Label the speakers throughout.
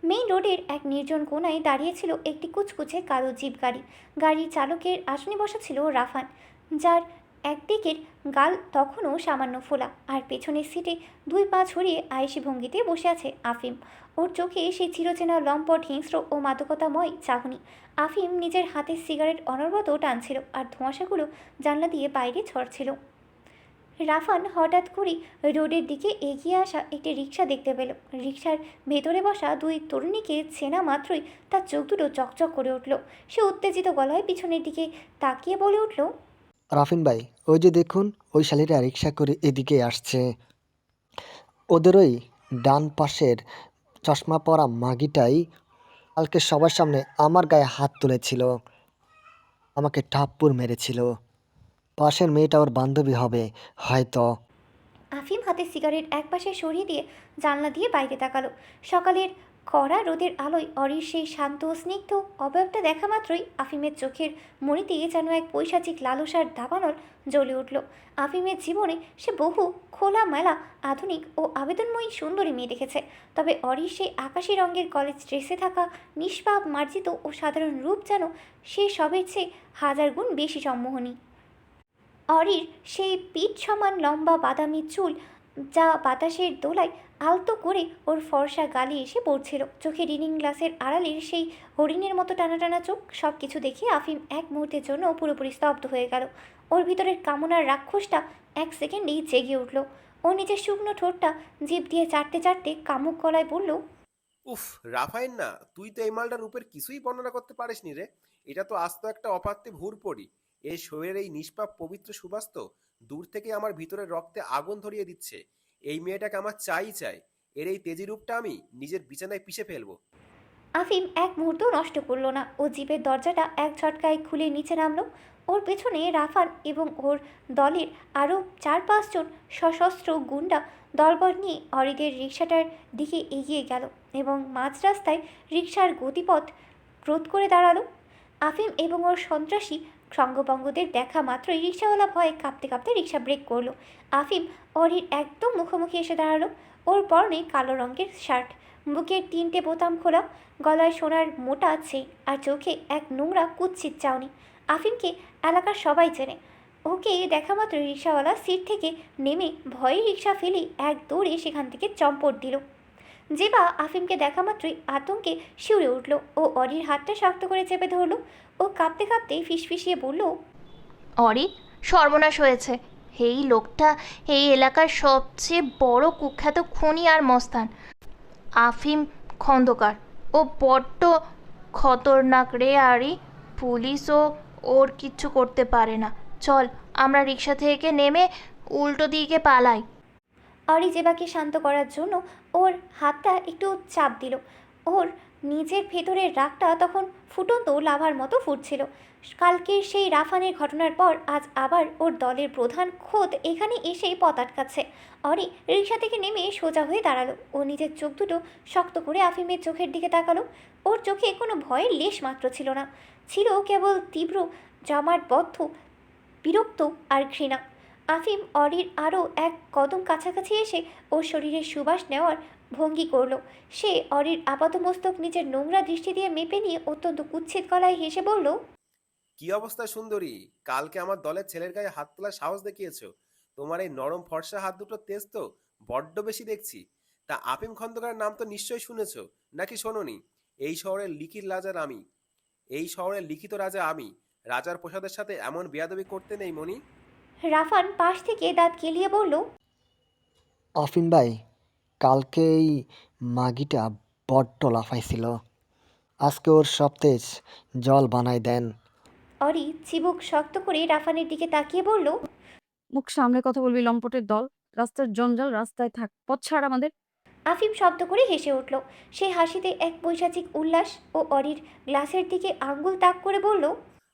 Speaker 1: Main রোডের এক নির্জন কোণায় দাঁড়িয়েছিল একটি কুচকুচে কালো জিপ গাড়ি। গাড়ির চালকের আসনে বসা ছিল রাফান, যার একদিকের গাল তখনও সামান্য ফোলা, আর পেছনের সিটে দুই পা ছড়িয়ে আয়েসি ভঙ্গিতে বসে আছে আফিম। ওর চোখে সেই চিরচেনা লম্পট হিংস্র ও মাদকতাময় চাহনি। আফিম নিজের হাতে সিগারেট অনবরত টানছিল, আর ধোঁয়াশাগুলো জানলা দিয়ে বাইরে ঝরছিল। রাফান হঠাৎ করেই রোডের দিকে এগিয়ে আসা একটি রিকশা দেখতে পেল। রিকশার ভেতরে বসা দুই তরুণীকে চেনা মাত্রই তার চোখ দুটো চকচক করে উঠল। সে উত্তেজিত গলায় পিছনের দিকে তাকিয়ে বলে উঠল,
Speaker 2: রাফিন ভাই, ওই যে দেখুন, ওই শালিরা রিক্সা করে এদিকে আসছে। ওদের ওই ডান পাশের চশমা পরা মাগিটাই কালকে সবার সামনে আমার গায়ে হাত তুলেছিল, আমাকে ঠাপ্পুর মেরেছিল। পাশের মেয়েটা ওর বান্ধবী হবে হয়তো।
Speaker 1: আফিম হাতে সিগারেট একপাশে সরিয়ে দিয়ে জানলা দিয়ে বাইরে তাকালো। সকালের কড়া রোদের আলোয় অরির সেই শান্ত স্নিগ্ধ অবয়বটা দেখা মাত্রই আফিমের চোখের মণিতে যেন এক পৈশাচিক লালসার দাবানল জ্বলে উঠল। আফিমের জীবনে সে বহু খোলামেলা আধুনিক ও আবেদনময়ী সুন্দরী মেয়ে দেখেছে, তবে অরির সেই আকাশি রঙের কলেজ ড্রেসে থাকা নিষ্পাপ মার্জিত ও সাধারণ রূপ যেন সে সবের চেয়ে হাজার গুণ বেশি সম্মোহনী। অরির সেই পিঠ সমান লম্বা বাদামি চুল, যা বাতাসের দোলায় আলতো করে ওর ফর্সা গালে এসে পড়ছিল, চোখে রিডিং গ্লাসের আড়ালের সেই হরিণের মতো টানা টানা চোখ, সব কিছু দেখে আফিম এক মুহূর্তের জন্য পুরোপুরি স্তব্ধ হয়ে গেল। ওর ভিতরের কামনার রাক্ষসটা এক সেকেন্ডেই জেগে উঠল। ও নিজের শুকনো ঠোঁটটা জিভ দিয়ে চাটতে চাটতে কামুক গলায় বলল,
Speaker 3: উফ, রাফাইন না, তুই তো এই মালটার রূপের কিছুই বর্ণনা করতে পারিসনি রে। এটা তো আস্ত একটা অপাত্রে ভুরপড়ি। এই শরীরের এই নিষ্পাপ পবিত্র সুবাস তো দূর থেকে আমার ভিতরের রক্তে আগুন ধরিয়ে দিচ্ছে। এই মেয়েটাকে আমার চাই চাই। এর এই তেজি রূপটা আমি নিজের বিছানায় পিষে ফেলবো।
Speaker 1: আফিম এক মুহূর্ত নষ্ট করল না। ও জিপের দরজাটা এক ঝটকায় খুলে নিচে নামলো। ওর পেছনে রাফান এবং ওর দলের আরও 4-5 জন সশস্ত্র গুন্ডা দলবল নিয়ে অরিদের রিক্সাটার দিকে এগিয়ে গেল এবং মাঝ রাস্তায় রিক্সার গতিপথ রোধ করে দাঁড়ালো। আফিম এবং ওর সন্ত্রাসী সঙ্গবঙ্গদের দেখা মাত্রই রিক্সাওয়ালা ভয়ে কাঁপতে কাঁপতে রিক্সা ব্রেক করলো। আফিম অরির একদম মুখোমুখি এসে দাঁড়ালো। ওর পরনে কালো রঙের শার্ট, বুকের 3টে বোতাম খোলা, গলায় সোনার মোটা চেইন, আর চোখে এক নোংরা কুৎসিত চাউনি। আফিমকে এলাকার সবাই চেনে। ওকে দেখা মাত্র রিক্সাওয়ালা সিট থেকে নেমে ভয়ে রিক্সা ফেলে এক দৌড়ে সেখান থেকে চম্পট দিল। জেবা আফিমকে দেখা মাত্রই আতঙ্কে শিউরে উঠল। ও অরির হাতটা শক্ত করে চেপে ধরল। ও কাঁপতে কাঁপতে ফিসফিসিয়ে বলল,
Speaker 4: অরি, সর্বনাশ হয়েছে। এই লোকটা এই এলাকার সবচেয়ে বড় কুখ্যাত খুনি আর মস্তান, আফিম খন্দকার। ও বড্ড খতরনাক রে আরি। পুলিশও ওর কিচ্ছু করতে পারে না। চল, আমরা রিক্সা থেকে নেমে উল্টো দিকে পালাই।
Speaker 1: অরি জেবাকে শান্ত করার জন্য ওর হাতটা একটু চাপ দিল। ওর নিজের ভেতরের রাগটা তখন ফুটন্ত লাভার মতো ফুটছিল। কালকের সেই রাফানের ঘটনার পর আজ আবার ওর দলের প্রধান খোদ এখানে এসেই পথ আটকাচ্ছে। অরি রিক্সা থেকে নেমে সোজা হয়ে দাঁড়ালো। ও নিজের চোখ দুটো শক্ত করে আফিমের চোখের দিকে তাকালো। ওর চোখে কোনো ভয়ের লেশ মাত্র ছিল না, ছিল কেবল তীব্র জমাটবদ্ধ বিরক্ত আর ঘৃণা। আফিম অরির আরও এক কদম কাছাকাছি এসে ওর শরীরের সুবাস নেওয়ার ভঙ্গি করল। সে অরির আপাতমস্তক নিজের নোংরা দৃষ্টি দিয়ে মেপে নিয়ে অত্যন্ত কুৎসিত গলায় হেসে বলল,
Speaker 3: কি অবস্থা সুন্দরী? কালকে আমার দলের ছেলের গায়ে হাত তোলার সাহস দেখিয়েছো। তোমার এই নরম ফর্সা হাত দুটো তেজ তো বড্ড বেশি দেখছি। তা আফিম খন্দকারের নাম তো নিশ্চয়ই শুনেছো, নাকি শোনোনি? এই শহরের লিখিত রাজার আমি। এই শহরের লিখিত রাজা আমি। রাজার প্রসাদের সাথে এমন বেয়াদবি করতে নেই মনি।
Speaker 1: রাফান পাশ থেকে দাঁত কেলিয়ে বলল,
Speaker 2: আফিন ভাই, কালকে এই মাগিটা বড্ড লাফাইছিল। আজকে ওর সব তেজ জল বানাই দেন।
Speaker 1: অরি চিবুক শক্ত করে রাফানের দিকে তাকিয়ে বলল,
Speaker 5: মুখ সামনে কথা বলবি লম্পটের দল। রাস্তার জঞ্জাল, রাস্তায় থাক, পথ ছাড় আমাদের।
Speaker 1: আফিম শব্দ করে হেসে উঠল। সেই হাসিতে এক পৈশাচিক উল্লাস। ও অরির গ্লাসের দিকে আঙ্গুল তাক করে বলল,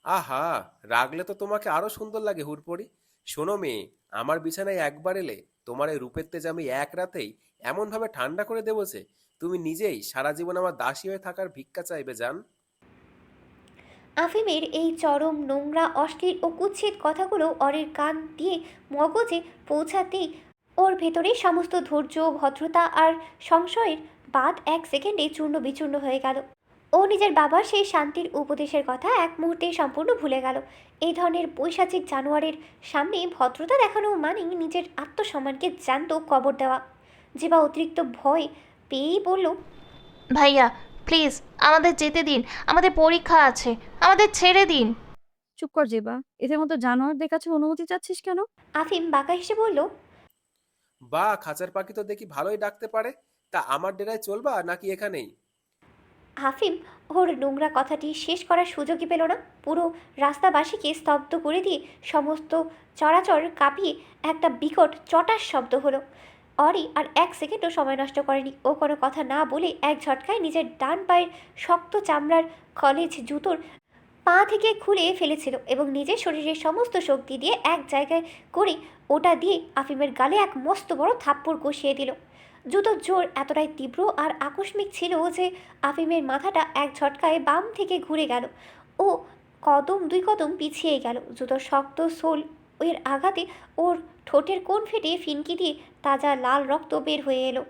Speaker 3: আহা, রাগলে তো তোমাকে আরো সুন্দর লাগে হুড়পড়ি। শোনো মেয়ে, আমার বিছানায় একবার এলে তোমার এই রূপের তেজ আমি এক রাতেই এমন ভাবে ঠান্ডা করে দেবো যে তুমি নিজেই সারা জীবন আমার দাসী হয়ে থাকার ভিক্ষা চাইবে জান।
Speaker 1: আফিমের এই চরম নোংরা অশ্লীল ও কুৎসিত কথাগুলো অরির কান দিয়ে মগজে পৌঁছাতেই ওর ভেতরে সমস্ত ধৈর্য, ভদ্রতা আর সংশয়ের বাঁধ এক সেকেন্ডে চূর্ণ বিচূর্ণ হয়ে গেল। ও নিজের বাবার সেই শান্তির উপদেশের কথা এক মুহূর্তে সম্পূর্ণ ভুলে গেল। এই ধরনের পৈশাচিক জানোয়ারের সামনে ভদ্রতা দেখানো মানে নিজের আত্মসম্মানকে জ্যান্ত কবর দেওয়া। যেবা অতিরিক্ত ভয় পেয়েই বলল,
Speaker 4: ভাইয়া প্লিজ আমাদের যেতে দিন, আমাদের পরীক্ষা আছে, আমাদের ছেড়ে দিন।
Speaker 5: চুপ কর জেবা, এদের মতো জানোয়ারদের কাছে অনুমতি চাচ্ছিস কেন?
Speaker 1: আফিম বাঁকা হেসে বলল,
Speaker 3: বা খাঁচার পাখি তো দেখি ভালোই ডাকতে পারে। তা আমার ডেরায় চলবা নাকি এখানেই?
Speaker 1: আফিম ওর নোংরা কথাটি শেষ করার সুযোগই পেল না। পুরো রাস্তাবাসীকে স্তব্ধ করে দিয়ে সমস্ত চরাচর কাঁপিয়ে একটা বিকট চটাস শব্দ হলো। অরি আর এক সেকেন্ডও সময় নষ্ট করেনি। ও কোনো কথা না বলে এক ঝটকায় নিজের ডান পায়ের শক্ত চামড়ার কলেজ জুতোর পা থেকে খুলে ফেলেছিল এবং নিজের শরীরের সমস্ত শক্তি দিয়ে এক জায়গায় করে ওটা দিয়ে আফিমের গালে এক মস্ত বড় থাপ্পড় কষিয়ে দিল। জুতোর জোর এতটাই তীব্র আর আকস্মিক ছিল যে আফিমের মাথাটা এক ঝটকায় বাম থেকে ঘুরে গেল। ও দুই কদম পিছিয়ে গেল। জুতোর শক্ত সোল এর আঘাতে ওর ঠোঁটের কোণ ফেটে ফিনকি দিয়ে তাজা লাল রক্ত বের হয়ে এলো।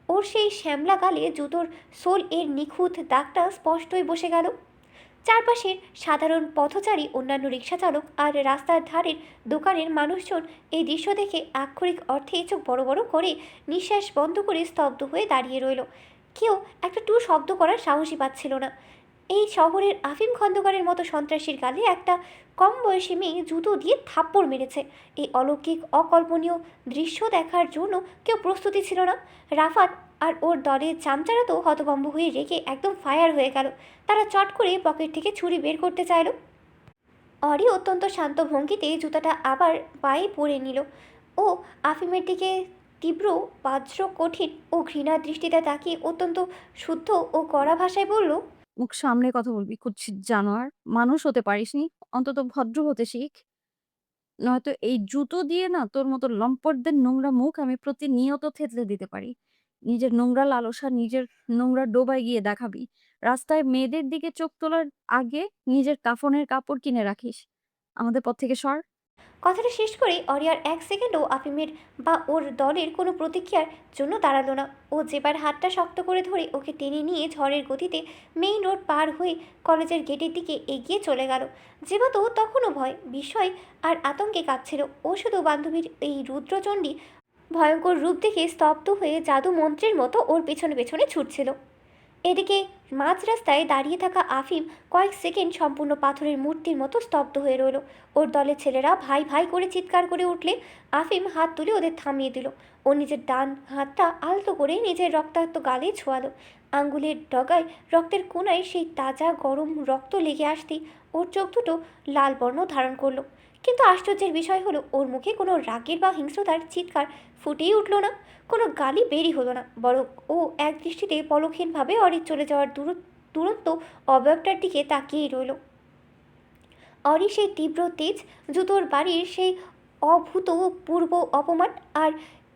Speaker 1: ওর সেই শ্যামলা গালে জুতোর সোল এর নিখুঁত দাগটা স্পষ্টই বসে গেল। চারপাশের সাধারণ পথচারী, অন্যান্য রিক্সা চালক আর রাস্তার ধারের দোকানের মানুষজন এই দৃশ্য দেখে আক্ষরিক অর্থে চোখ বড় বড় করে নিঃশ্বাস বন্ধ করে স্তব্ধ হয়ে দাঁড়িয়ে রইল। কেউ একটা টু শব্দ করার সাহসই পাচ্ছিল না। এই শহরের আফিম খন্দকারের মতো সন্ত্রাসীর গালে একটা কম বয়সী মেয়ে জুতো দিয়ে থাপ্পড় মেরেছে। এই অলৌকিক অকল্পনীয় দৃশ্য দেখার জন্য কেউ প্রস্তুতি ছিল না। রাফাত আর ওর দলের চামচারা তো হতভম্ব হয়ে রেখে একদম ফায়ার হয়ে গেল। তারা চট করে পকেট থেকে ছুরি বের করতে চাইল। অরি অত্যন্ত শান্ত ভঙ্গিতে জুতাটা আবার পায়ে পরে নিল। ও আফিমের দিকে তীব্র বাজ্র কঠিন ও ঘৃণার দৃষ্টিতে তাকিয়ে অত্যন্ত শুদ্ধ ও কড়া ভাষায় বলল,
Speaker 5: মুখ সামনে কথা বলবি, কুৎসিত জানোয়ার। মানুষ হতে পারিসনি, অন্তত ভদ্র হতে শিখ। নয়তো এই জুতো দিয়ে না তোর মতো লম্পটদের নোংরা মুখ আমি প্রতিনিয়ত থেতলে দিতে পারি। নিজের নোংরা লালসা নিজের নোংরা ডোবায় গিয়ে দেখাবি। রাস্তায় মেয়েদের দিকে চোখ তোলার আগে নিজের কাফনের কাপড় কিনে রাখিস। আমাদের পথ থেকে সর।
Speaker 1: কথাটা শেষ করে অরিয়ার এক সেকেন্ডও আফিমের বা ওর দলের কোনো প্রতিক্রিয়ার জন্য দাঁড়ালো না। ও যেবার হাতটা শক্ত করে ধরে ওকে টেনে নিয়ে ঝড়ের গতিতে মেইন রোড পার হয়ে কলেজের গেটের দিকে এগিয়ে চলে গেল। যেবা তো তখনও ভয়, বিস্ময় আর আতঙ্কে কাঁপছিল। ও শুধু বান্ধবীর এই রুদ্রচণ্ডী ভয়ঙ্কর রূপ দেখে স্তব্ধ হয়ে জাদু মন্ত্রের মতো ওর পেছনে পেছনে ছুটছিল। এদিকে মাঝ রাস্তায় দাঁড়িয়ে থাকা আফিম কয়েক সেকেন্ড সম্পূর্ণ পাথরের মূর্তির মতো স্তব্ধ হয়ে রইল। ওর দলের ছেলেরা ভাই ভাই করে চিৎকার করে উঠলে আফিম হাত তুলে ওদের থামিয়ে দিল। ও নিজের ডান হাতটা আলতো করে নিজের রক্তাক্ত গালে ছোঁয়ালো। আঙ্গুলের ডগায় রক্তের কোনায় সেই তাজা গরম রক্ত লেগে আসতেই ওর চোখ দুটো লাল বর্ণ ধারণ করলো। কিন্তু আশ্চর্যের বিষয় হলো ওর মুখে কোনো রাগের বা হিংস্রতার চিৎকার ফুটেই উঠল না, কোনো গালি বেরই হলো না। বরং ও এক দৃষ্টিতে পলকহীনভাবে অরির চলে যাওয়ার দুরন্ত অবয়বটার দিকে তাকিয়েই রইল। অরি সেই তীব্র তেজ, জুতোর বাড়ির সেই অভূতপূর্ব অপমান আর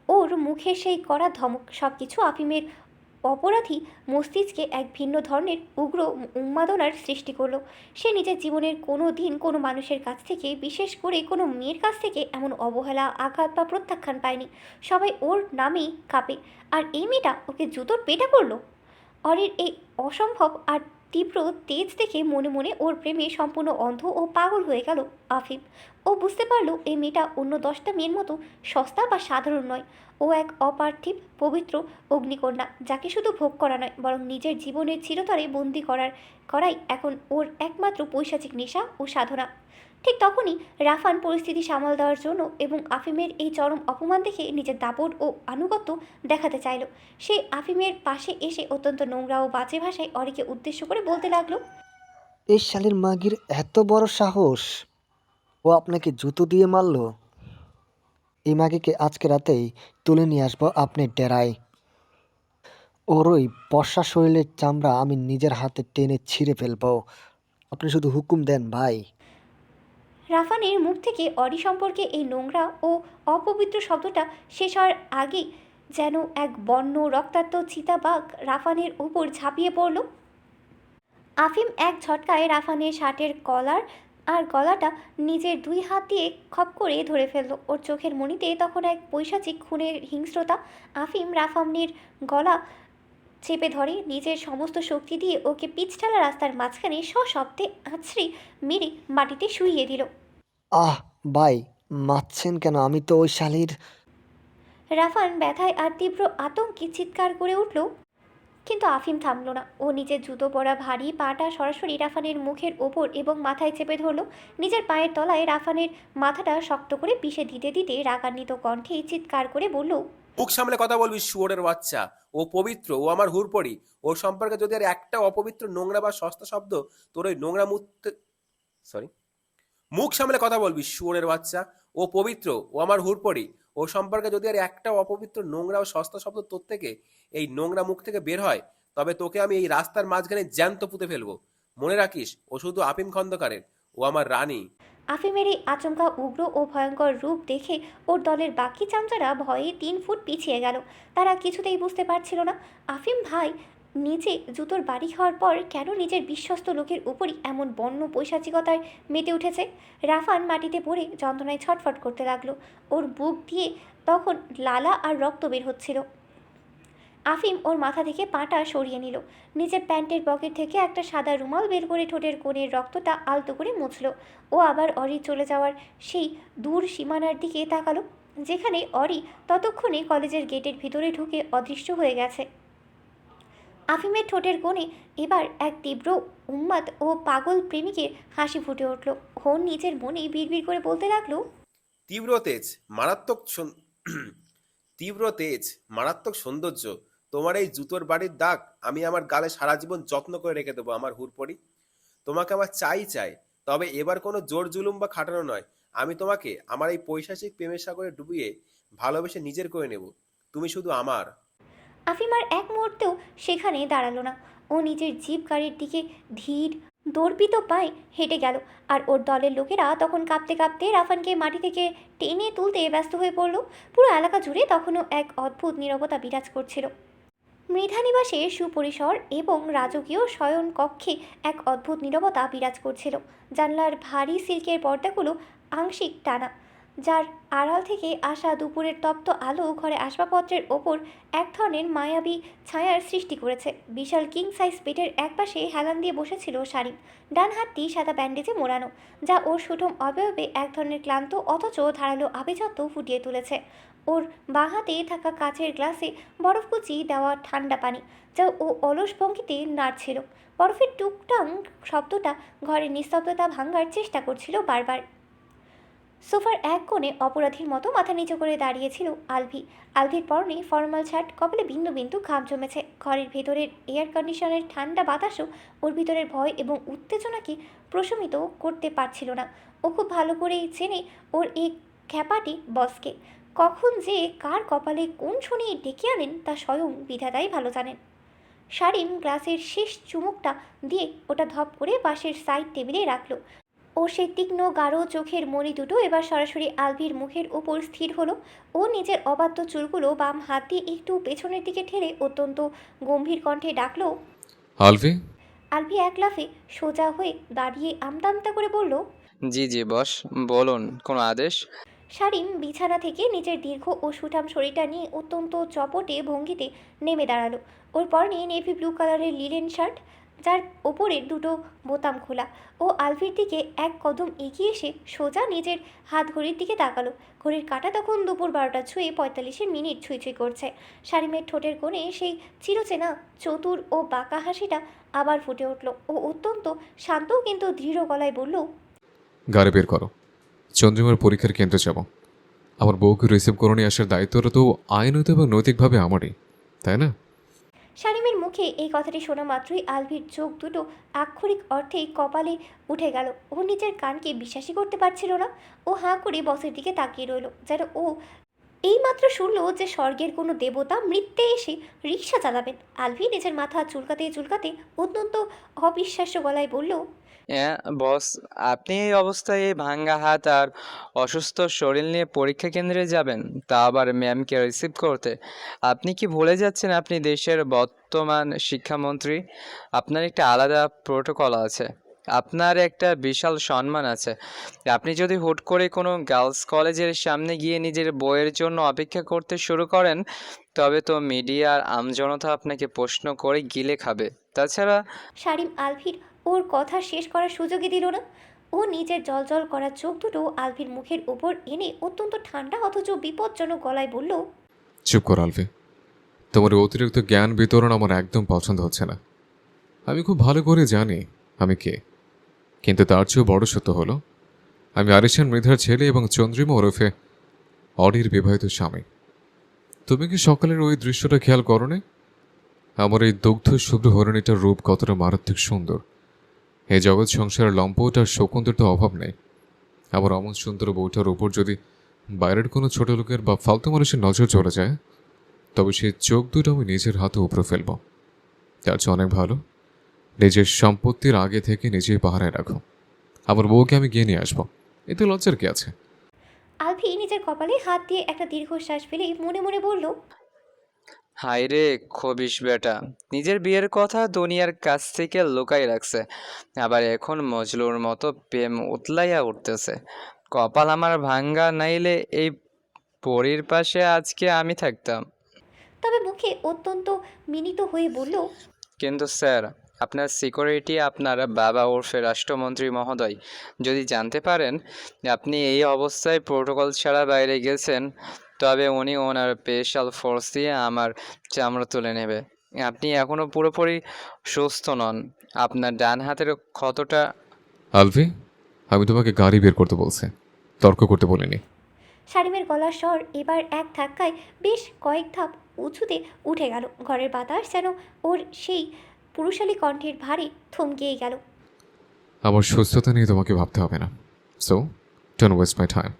Speaker 1: ওর মুখের সেই কড়া ধমক সব কিছু আফিমের অপরাধী মস্তিষ্কে এক ভিন্ন ধরনের উগ্র উন্মাদনার সৃষ্টি করলো। সে নিজের জীবনের কোনো দিন কোনো মানুষের কাছ থেকে, বিশেষ করে কোনো মেয়ের কাছ থেকে এমন অবহেলা, আঘাত বা প্রত্যাখ্যান পায়নি। সবাই ওর নামেই কাঁপে, আর এই মেয়েটা ওকে জুতোর পেটা করলো। অরির এই অসম্ভব আর তীব্র তেজ দেখে মনে মনে ওর প্রেমে সম্পূর্ণ অন্ধ ও পাগল হয়ে গেল আফিম। ও বুঝতে পারলো এই মেয়েটা অন্য 10টা মেয়ের মতো সস্তা বা সাধারণ নয়। ও এক অপার্থিব পবিত্র অগ্নিকন্যা, যাকে শুধু ভোগ করা নয় বরং নিজের জীবনের চিরতরে বন্দি করাই এখন ওর একমাত্র পৈশাচিক নেশা ও সাধনা। ঠিক তখনই রাফান পরিস্থিতি সামাল দেওয়ার জন্য এবং আফিমের এই চরম অপমান দেখে নিজের দাপট ও আনুগত্য দেখাতে চাইল। সে আফিমের পাশে এসে অত্যন্ত নোংরা ও বাজে ভাষায় অরিকে উদ্দেশ্য করে বলতে লাগলো,
Speaker 2: এই শালের মাগির এত বড় সাহস! ও আপনাকে জুতো দিয়ে মারলো। এই মাগিকে আজকে রাতেই তুলে নিয়ে আসবো আপনার ডেরায়। ওর ওই বর্ষা শরীরের চামড়া আমি নিজের হাতে টেনে ছিঁড়ে ফেলবো। আপনি শুধু হুকুম দেন ভাই।
Speaker 1: রাফানের মুখ থেকে অরি সম্পর্কে এই নোংরা ও অপবিত্র শব্দটা শেষ হওয়ার আগেই যেন এক বন্য রক্তাক্ত চিতাবাঘ রাফানের উপর ঝাঁপিয়ে পড়ল। আফিম এক ঝটকায় রাফানের শার্টের কলার আর গলাটা নিজের দুই হাত দিয়ে খপ করে ধরে ফেলল। ওর চোখের মণিতে তখন এক পৈশাচিক খুনের হিংস্রতা। আফিম রাফামনির গলা চেপে ধরে, নিজের সমস্ত শক্তি দিয়ে ওকে পিচঢালা রাস্তার মাঝখানে সশব্দে আছড়ে মেরে মাটিতে শুইয়ে দিল।
Speaker 2: আহ ভাই, মারছেন কেন? আমি তো ওই শালির।
Speaker 1: রাফান ব্যথায় আর তীব্র আতঙ্কে চিৎকার করে উঠল, কিন্তু আফিম থামল না। ও নিজের জুতো পরা ভারী পাটা সরাসরি রাফানের মুখের ওপর এবং মাথায় চেপে ধরল। নিজের পায়ের তলায় রাফানের মাথাটা শক্ত করে পিষে দিতে দিতে রাগান্বিত কণ্ঠে চিৎকার করে বলল,
Speaker 3: মুখ সামলে কথা বলবি শুয়োরের বাচ্চা। ও পবিত্র, ও আমার হুরপড়ি। ওর সম্পর্কে যদি আর একটা অপবিত্র, নোংরা বা সস্তা শব্দ তোর ওই নোংরা সরি মুখ সামলে কথা বলবি শুয়োরের বাচ্চা। ও পবিত্র, ও আমার হুরপড়ি। ওর সম্পর্কে যদি আর একটা অপবিত্র, নোংরা ও সস্তা শব্দ তোর থেকে, এই নোংরা মুখ থেকে বের হয়, তবে তোকে আমি এই রাস্তার মাঝখানে জ্যান্ত পুঁতে ফেলবো। মনে রাখিস, ও শুধু আপিম খন্দকারের, ও আমার রানী।
Speaker 1: আফিমের এই আচমকা উগ্র ও ভয়ঙ্কর রূপ দেখে ওর দলের বাকি চামচারা ভয়ে 3 ফুট পিছিয়ে গেল। তারা কিছুতেই বুঝতে পারছিল না আফিম ভাই নিজে জুতোর বাড়ি খাওয়ার পর কেন নিজের বিশ্বস্ত লোকের উপরই এমন বন্য পৈশাচিকতায় মেতে উঠেছে। রাফান মাটিতে পড়ে যন্ত্রণায় ছটফট করতে লাগলো। ওর বুক দিয়ে তখন লালা আর রক্ত বের হচ্ছিল। আফিম ওর মাথা থেকে পাটা সরিয়ে নিল, নিজের প্যান্টের পকেট থেকে একটা সাদা রুমাল বের করে ঠোঁটের কোণের রক্তটা আলতো করে মুছল। ও আবার অরি চলে যাওয়ার সেই দূর সীমানার দিকে তাকালো, যেখানে অরি ততক্ষণে কলেজের গেটের ভিতরে ঢুকে অদৃশ্য হয়ে গেছে। আফিমের ঠোঁটের কোণে এবার এক তীব্র উন্মাদ ও পাগল প্রেমিকের হাসি ফুটে উঠল। ও নিজের মনে বিড়বিড় করে বলতে লাগলো,
Speaker 3: তীব্র তেজ, তীব্র তেজ, মারাত্মক সৌন্দর্য। তোমার এই জুতোর বাড়ির দাগ আমি আমার গালে সারা জীবন যত্ন করে রেখে দেবো আমার হুরপড়ি। তোমাকে আমার চাই চাই, তবে এবার কোনো জোর জুলুম বা খাটানো নয়। আমি তোমাকে আমার এই পৈশাচিক প্রেমের সাগরে ডুবিয়ে ভালোবেসে নিজের করে নেব। তুমি শুধু আমার।
Speaker 1: আফিম আর এক মুহূর্তেও সেখানে দাঁড়ালো না। ও নিজের জিপ গাড়ির দিকে ধীর দর্পিত পায়ে হেঁটে গেল। আর ওর দলের লোকেরা তখন কাঁপতে কাঁপতে রাফানকে মাটি থেকে টেনে তুলতে ব্যস্ত হয়ে পড়ল। পুরো এলাকা জুড়ে তখনও এক অদ্ভুত নীরবতা বিরাজ করছিল। মৃধানিবাসে সুপরিসর এবং রাজকীয় শয়ন কক্ষে এক অদ্ভুত নীরবতা বিরাজ করছিল। জানলার ভারী সিল্কের পর্দাগুলো আংশিক টানা, যার আড়াল থেকে আসা দুপুরের তপ্ত আলো ঘরে আসবাবপত্রের ওপর এক ধরনের মায়াবী ছায়ার সৃষ্টি করেছে। বিশাল কিং সাইজ বেডের একপাশে হেলান দিয়ে বসেছিল শাড়ি, ডান হাতটি সাদা ব্যান্ডেজে মোড়ানো, যা ওর সুঠম অবয়বে এক ধরনের ক্লান্ত অথচ ধারালো আভিজাত্য ফুটিয়ে তুলেছে। ওর বাঁ হাতে থাকা কাচের গ্লাসে বরফকুচি দেওয়া ঠান্ডা পানি, যা ও অলস ভঙ্গিতে নাড়ছিল। বরফের টুকটাং শব্দটা ঘরের নিস্তব্ধতা ভাঙার চেষ্টা করছিল বারবার। সোফার এক কোণে অপরাধীর মতো মাথা নিচু করে দাঁড়িয়েছিল আলভি। আলভির পরনে ফর্মাল শার্ট, কপালে বিন্দু বিন্দু ঘাম জমেছে। ঘরের ভেতরের এয়ার কন্ডিশনের ঠান্ডা বাতাসও ওর ভিতরের ভয় এবং উত্তেজনাকে প্রশমিত করতে পারছিল না। ও খুব ভালো করেই চেনে ওর এই খ্যাপাটি বসকে। কখন যে কার কপালে কোন শনি ডেকে আনেন তা স্বয়ং বিধাতাই ভালো জানেন। শারিম গ্লাসের শেষ চুমুকটা দিয়ে ওটা ধপ করে পাশের সাইড টেবিলে রাখলো। ও সেই তীক্ষ্ণ গাঢ় চোখের মণি দুটো এবার সরাসরি আলভির মুখের উপর স্থির হলো। ও নিজের অবাধ্য চুলগুলো বাম হাত দিয়ে একটু পেছনের দিকে ঠেলে অত্যন্ত গম্ভীর কণ্ঠে ডাকলো,
Speaker 6: আলভি।
Speaker 1: আলভি এক লাফে সোজা হয়ে দাঁড়িয়ে আমতা আমতা করে বলল,
Speaker 7: জি জি বস, বলুন কোনো আদেশ?
Speaker 1: শারিম বিছানা থেকে নিজের দীর্ঘ ও সুঠাম শরীরটা নিয়ে অত্যন্ত চপটে ভঙ্গিতে নেমে দাঁড়ালো। ওর পরনে নেভি ব্লু কালারের লিলেন শার্ট, যার ওপরের দুটো বোতাম খোলা। ও আলভির দিকে এক কদম এগিয়ে এসে সোজা নিজের হাত ঘড়ির দিকে তাকালো। ঘড়ির কাঁটা তখন দুপুর 12টা ছুঁয়ে 45 মিনিট ছুঁই ছুঁই করছে। শারিমের ঠোঁটের কোণে সেই চিরচেনা চতুর ও বাঁকা হাসিটা আবার ফুটে উঠল। ও অত্যন্ত শান্ত কিন্তু দৃঢ় গলায় বলল,
Speaker 6: গাড়ি বের করো, চন্দ্রিমার পরীক্ষার কেন্দ্রে যাব। আমার বউকে রিসিভ করে নিয়ে আসার দায়িত্বটা তো আইনত এবং নৈতিকভাবে আমারই, তাই না?
Speaker 1: শারিমের মুখে এই কথাটি শোনা মাত্রই আলভির চোখ দুটো আক্ষরিক অর্থেই কপালে উঠে গেল। ও নিজের কানকে বিশ্বাসই করতে পারছিল না। ও হাঁ করে বসের দিকে তাকিয়ে রইল, যেন ও এইমাত্র শুনলো যে স্বর্গের কোনো দেবতা মৃত্যে এসে রিক্সা চালাবেন। আলভি নিজের মাথা চুলকাতে চুলকাতে অত্যন্ত অবিশ্বাস্য গলায় বলল,
Speaker 7: হ্যাঁ বস, আপনি এই অবস্থায় এই ভাঙ্গা হাত আর অসুস্থ শরীর নিয়ে পরীক্ষা কেন্দ্রে যাবেন, তা আবার ম্যামকে রিসিভ করতে? আপনি কি ভুলে যাচ্ছেন আপনি দেশের বর্তমান শিক্ষামন্ত্রী? আপনার একটা আলাদা প্রোটোকল আছে। আপনার একটা বিশাল সম্মান আছে। আপনি যদি হুট করে কোনো গার্লস কলেজের সামনে গিয়ে নিজের বইয়ের জন্য অপেক্ষা করতে শুরু করেন, তবে তো মিডিয়া আর আমজনতা আপনাকে প্রশ্ন করে গিলে খাবে। তাছাড়া
Speaker 1: শারিম আলভির ওর কথা শেষ করার সুযোগই দিল না। ও নিজের জলজল করা চোখ দুটো আলভির মুখের উপর এনে অত্যন্ত ঠান্ডা অথচ বিপজ্জনক গলায় বলল,
Speaker 6: চুপ কর আলফি, তোমার এই অতিরিক্ত জ্ঞান বিতরণ আমার একদম পছন্দ হচ্ছে না। আমি খুব ভালো করে জানি আমি কে, কিন্তু তার চেয়েও বড় সত্য হলো আমি আরিশান মৃধার ছেলে এবং চন্দ্রিমা ওরফে অডির বিবাহিত স্বামী। তুমি কি সকালের ওই দৃশ্যটা খেয়াল করোনি? আমার এই দুগ্ধ শুভ্র হরিণীটার রূপ কতটা মারাত্মক সুন্দর। এই জগৎ সংসারের লম্পটার শকুন্তর তো অভাব নেই। আমার অমন সুন্দর বউটার উপর যদি বাইরের কোনো ছোট লোকের বা ফালতু মানুষের নজর চলে যায়, তবে সেই চোখ দুটো আমি নিজের হাতে উপরে ফেলব। তার চেয়ে অনেক ভালো নিজের সম্পত্তির আগে থেকে নিজেই পাহারায় রাখো। আমার বউকে আমি গিয়ে নিয়ে আসবো, এতে লজ্জার কি আছে?
Speaker 1: আলভি নিজের কপালে হাত দিয়ে একটা দীর্ঘশ্বাস ফেলে মনে মনে বলল,
Speaker 7: হায় রে খবিশ বেটা, নিজের বিয়ের কথা দুনিয়ার কাছ থেকে লুকাই রাখছে, আবার এখন মজলুর মতো প্রেম উতলাইয়া উঠতেছে। কপাল আমার ভাঙ্গা, নাইলে এই পরীর পাশে আজকে আমি থাকতাম।
Speaker 1: তবে মুখে অত্যন্ত মিনিত হয়ে বলল,
Speaker 7: কিন্তু স্যার, আপনার সিকিউরিটি, আপনার বাবা ওরফে রাষ্ট্রমন্ত্রী মহোদয় যদি জানতে পারেন যে আপনি এই অবস্থায় প্রোটোকল ছাড়া বাইরে গেছেন, তবে উনি ওনার স্পেশাল ফোর্স দিয়ে আমার চামড়া তুলে নেবে। আপনি এখনও পুরোপুরি সুস্থ নন। আপনার ডান হাতের ক্ষতটা।
Speaker 6: আলভি, আমি তোমাকে গাড়ি বের করতে বলছি, তর্ক করতে বলিনি।
Speaker 1: শারিমের গলার স্বর এবার এক ধাক্কায় বেশ কয়েক ধাপ উঁচুতে উঠে গেল। ঘরের বাতাস যেন ওর সেই পুরুষালী কণ্ঠের ভারে থমকেই গেল।
Speaker 6: আমার সুস্থতা নিয়ে তোমাকে ভাবতে হবে না, so don't waste my time,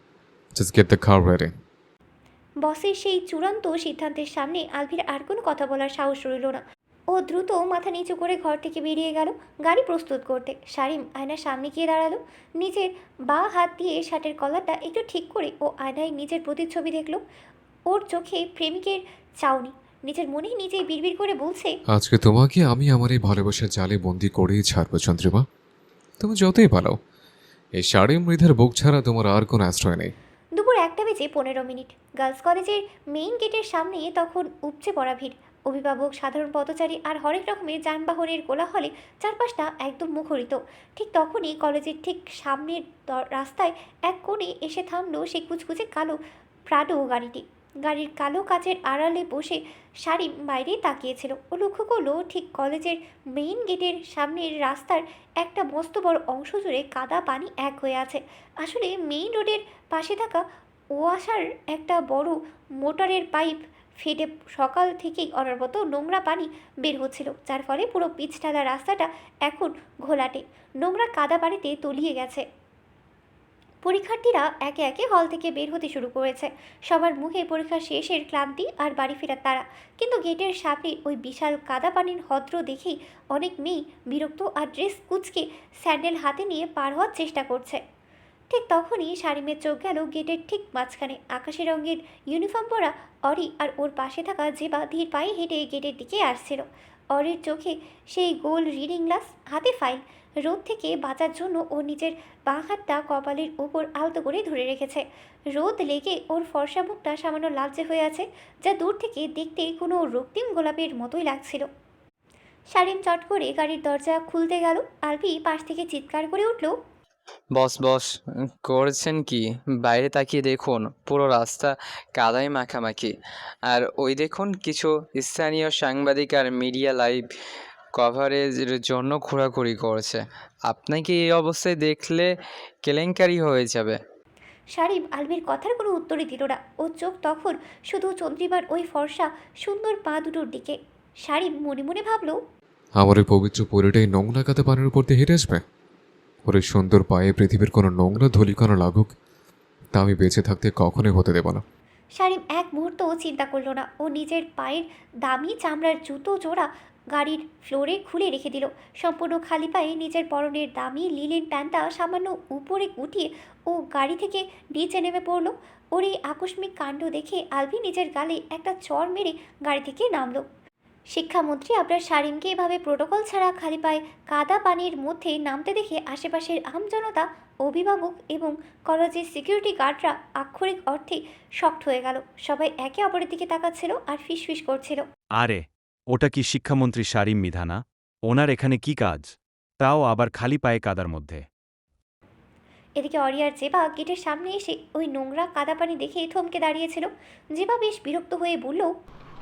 Speaker 6: just get the car ready.
Speaker 1: বসের সেই চূড়ান্ত সিদ্ধান্তের সামনে আলভির আর কোনো কথা বলার সাহস রইল না। ও দ্রুত মাথা নিচু করে ঘর থেকে বেরিয়ে গেল গাড়ি প্রস্তুত করতে। শারিম আয়নার সামনে গিয়ে দাঁড়ালো। নিজের বাঁ হাত দিয়ে শার্টের কলারটা একটু ঠিক করে ও আয়নায় নিজের প্রতিচ্ছবি দেখল। ওর চোখে প্রেমিকের চাউনি। নিজের মনে নিজেই বিড়বিড় করে বলছে,
Speaker 6: আজকে তোমাকে আমি আমার এই ভালোবাসার জালে বন্দি করেই ছাড়বো চন্দ্রিমা। তুমি যতই পালাও, এই শাড়ি মৃধার বুক ছাড়া তোমার আর কোনো আশ্রয় নেই।
Speaker 1: দুপুর 1:15 গার্লস কলেজের মেইন গেটের সামনে তখন উপচে পড়া ভিড়। অভিভাবক, সাধারণ পথচারী আর হরেক রকমের যানবাহনের কোলাহলে চারপাশটা একদম মুখরিত। ঠিক তখনই কলেজের ঠিক সামনের রাস্তায় এক কোণে এসে থামলো সেই কুচকুচে কালো প্রাডো গাড়িটি। গাড়ির কালো কাচের আড়ালে বসে শারিম বাইরে তাকিয়েছিল। ও লক্ষ্য করলো ঠিক কলেজের মেইন গেটের সামনের রাস্তার একটা মস্ত বড় অংশ জুড়ে কাদা পানি এক হয়ে আছে। আসলে মেইন রোডের পাশে থাকা ওয়াসার একটা বড় মোটরের পাইপ ফেটে সকাল থেকেই অনবরত নোংরা পানি বের হচ্ছিল, যার ফলে পুরো পিচঢালা রাস্তাটা এখন ঘোলাটে নোংরা কাদা পানিতে তলিয়ে গেছে। পরীক্ষার্থীরা একে একে হল থেকে বের হতে শুরু করেছে। সবার মুখে পরীক্ষা শেষের ক্লান্তি আর বাড়ি ফেরার তাড়া। কিন্তু গেটের সামনে ওই বিশাল কাদা পানির হদ্র দেখেই অনেক মেয়ে বিরক্ত আর ড্রেস কুচকে স্যান্ডেল হাতে নিয়ে পার হওয়ার চেষ্টা করছে। ঠিক তখনই শারিমের চোখ গেল গেটের ঠিক মাঝখানে আকাশি রঙের ইউনিফর্ম পরা অরি আর ওর পাশে থাকা জেবা ধীর পায়ে হেঁটে গেটের দিকে আসছিল। অরির চোখে সেই গোল রিডিং গ্লাস, হাতে ফাইল। রোদ থেকে বাঁচার জন্য ও নিজের বাঁ হাতটা কপালের উপর আলতো করে ধরে রেখেছে। রোদ লেগে ওর ফর্সা মুখটা সামান্য লালচে হয়ে আছে, যা দূর থেকে দেখতে কোনো রক্তিম গোলাপের মতোই লাগছিল। শারিম চট করে গাড়ির দরজা খুলতে গেল। আলভি পাশ থেকে চিৎকার করে উঠল,
Speaker 7: বস বস, করছেন কি? বাইরে তাকিয়ে দেখুন, পুরো রাস্তা কাদায় মাখামাখি। আর ওই দেখুন, কিছু স্থানীয় সাংবাদিক আর মিডিয়া লাইভ কভারেজের জন্য ঘোরাঘুরি করছে। আপনাকে এই অবস্থায় দেখলে কেলেঙ্কারি হয়ে যাবে।
Speaker 1: শারিম আলভির কথার কোনো উত্তরই দিল না। ওর চোখ তখন শুধু চন্দ্রিমার ওই ফর্সা সুন্দর পা দুটোর দিকে। শারিম মনে মনে ভাবল,
Speaker 6: আমার এই পবিত্র পরিটাই নোংরা কাতে পানির উপর দিয়ে হেঁটে আসবে? ওর এই সুন্দর পায়ে পৃথিবীর কোনো নোংরা ধূলিকণা লাগুক, তা আমি বেঁচে থাকতে কখনোই হতে দেব না।
Speaker 1: শারিম এক মুহূর্তও চিন্তা করলো না। ও নিজের পায়ের দামি চামড়ার জুতো জোড়া গাড়ির ফ্লোরে খুলে রেখে দিল। সম্পূর্ণ খালি পায়ে নিজের পরনের দামি লিলেন প্যান্টটা সামান্য উপরে গুটিয়ে ও গাড়ি থেকে নিচে নেমে পড়ল। ওর এই আকস্মিক কাণ্ড দেখে আলভি নিজের গালে একটা চড় মেরে গাড়ি থেকে নামলো। শিক্ষামন্ত্রী আপনার সারিমকে এভাবে প্রোটোকল ছাড়া খালি পায়ে কাদা পানির মধ্যে নামতে দেখে আশেপাশের আমজনতা, অভিভাবক এবং কলেজের সিকিউরিটি গার্ডরা আক্ষরিক অর্থে শকড হয়ে গেল। সবাই একে অপরের দিকে তাকাচ্ছিল আর ফিসফিস করছিল।
Speaker 8: আরে ওটা কি শিক্ষামন্ত্রী শারিম মিধানা? ওনার এখানে কি কাজ, তাও আবার খালি পায়ে কাদার মধ্যে?
Speaker 1: এদিকে অরি আর জেবা গেটের সামনে এসে ওই নোংরা কাদা পানি দেখে থমকে দাঁড়িয়েছিল। জেবা বেশ বিরক্ত হয়ে বলল,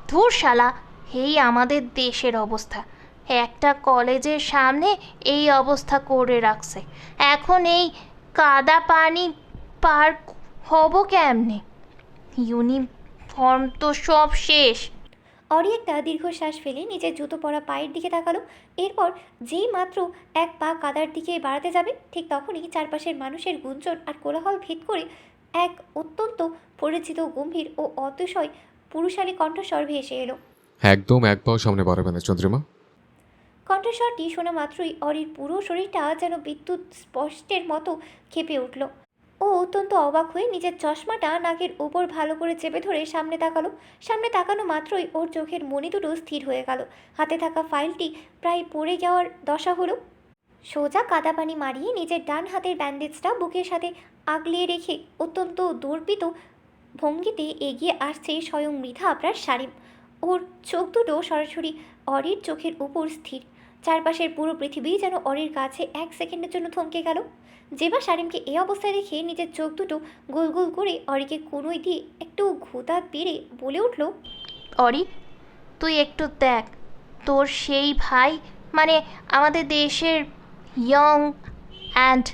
Speaker 4: ধুর শালা, এই আমাদের দেশের অবস্থা, একটা কলেজের সামনে এই অবস্থা করে রাখছে, এখন এই কাদা পানি পার হব কেমনে? ইউনিফর্ম তো সব শেষ।
Speaker 1: অরি একটা দীর্ঘশ্বাস ফেলে নিজের জুতো পরা পায়ের দিকে তাকালো। এরপর যেই মাত্র এক পা কাদার দিকে বাড়াতে যাবে, ঠিক তখনই চারপাশের মানুষের গুঞ্জন আর কোলাহল ভেদ করে এক অত্যন্ত পরিচিত গম্ভীর ও অতিশয় পুরুষালী কণ্ঠস্বর ভেসে এলো।
Speaker 6: একদম এক পাও সামনে বাড়াবে না চন্দ্রিমা।
Speaker 1: কণ্ঠস্বরটি শোনা মাত্রই অরির পুরো শরীরটা যেন বিদ্যুৎ স্পষ্টের মতো কেঁপে উঠল। ও অত্যন্ত অবাক হয়ে নিজের চশমাটা নাকের উপর ভালো করে চেপে ধরে সামনে তাকালো। সামনে তাকানো মাত্রই ওর চোখের মণি দুটো স্থির হয়ে গেল। হাতে থাকা ফাইলটি প্রায় পড়ে যাওয়ার দশা হলো। সোজা কাদা পানি মারিয়ে নিজের ডান হাতের ব্যান্ডেজটা বুকের সাথে আগলিয়ে রেখে অত্যন্ত দর্পিত ভঙ্গিতে এগিয়ে আসছে স্বয়ং মৃধা আবরার শারিম। ওর চোখ দুটো সরাসরি অরির চোখের উপর স্থির। চারপাশের পুরো পৃথিবী যেন অরির কাছে এক সেকেন্ডের জন্য থমকে গেল। জেবা শারিমকে এই অবস্থায় দেখে নিজের চোখ দুটো গোল গোল করে অরিকে কোনোই দিয়ে একটু ঘুতা পেরে বলে উঠল,
Speaker 4: অরি, তুই একটু দেখ, তোর সেই ভাই, মানে আমাদের দেশের ইয়ং অ্যান্ড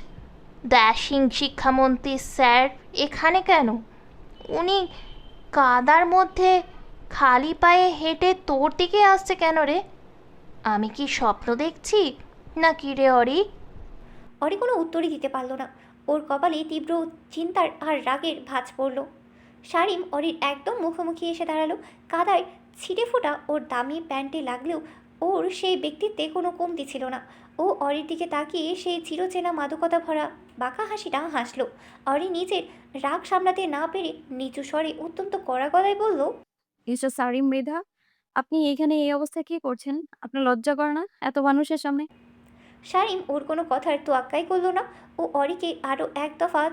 Speaker 4: ড্যাশিং শিক্ষামন্ত্রী স্যার এখানে কেন? উনি কাদার মধ্যে খালি পায়ে হেঁটে তোর দিকে আসছে কেন রে? আমি কি স্বপ্ন দেখছি না কি রে অরি?
Speaker 1: অরি কোনো উত্তরই দিতে পারল না। ওর কপালে তীব্র চিন্তার আর রাগের ভাঁজ পড়ল। শারিম অরির একদম মুখোমুখি এসে দাঁড়ালো। কাদায় ছিটে ফোটা ওর দামি প্যান্টে লাগলেও ওর সেই ব্যক্তিত্বে কোনো কমতি ছিল না। ও অরির দিকে তাকিয়ে সেই চিরচেনা মাদকতা ভরা বাঁকা হাসিটা হাসল। অরি নিজের রাগ সামলাতে না পেরে নিচু স্বরে অত্যন্ত কড়া গলায় বলল,
Speaker 5: মিস্টার সারিম মৃধা, আপনি এখানে এই অবস্থায় কি করছেন? আপনার লজ্জা করে না এত মানুষের সামনে?
Speaker 1: শারিম ওর কোনো কথার তোয়াক্কাই করলো না। ও অরিকে আরও এক দফা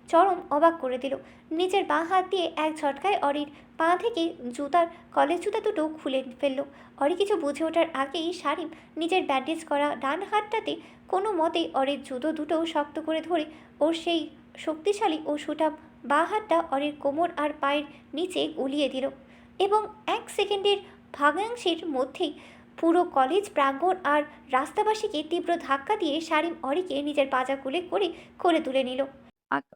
Speaker 1: চরম অবাক করে দিল। নিজের বাঁ হাত দিয়ে এক ঝটকায় অরির পা থেকে কলেজ জুতা দুটো খুলে ফেললো। অরি কিছু বুঝে ওঠার আগেই শারিম নিজের ব্যান্ডেজ করা ডান হাতটাতে কোনো মতে অরির জুতো দুটো শক্ত করে ধরে ওর সেই শক্তিশালী ও সুঠাম বাঁ হাতটা অরির কোমর আর পায়ের নিচে গলিয়ে দিল। এবং এক সেকেন্ডের ভাগাংশের মধ্যেই পুরো কলেজ প্রাঙ্গণ আর রাস্তাবাসীকে তীব্র ধাক্কা দিয়ে শারিম অরিকে নিজের পাজা কোলে তুলে নিল।
Speaker 5: আক-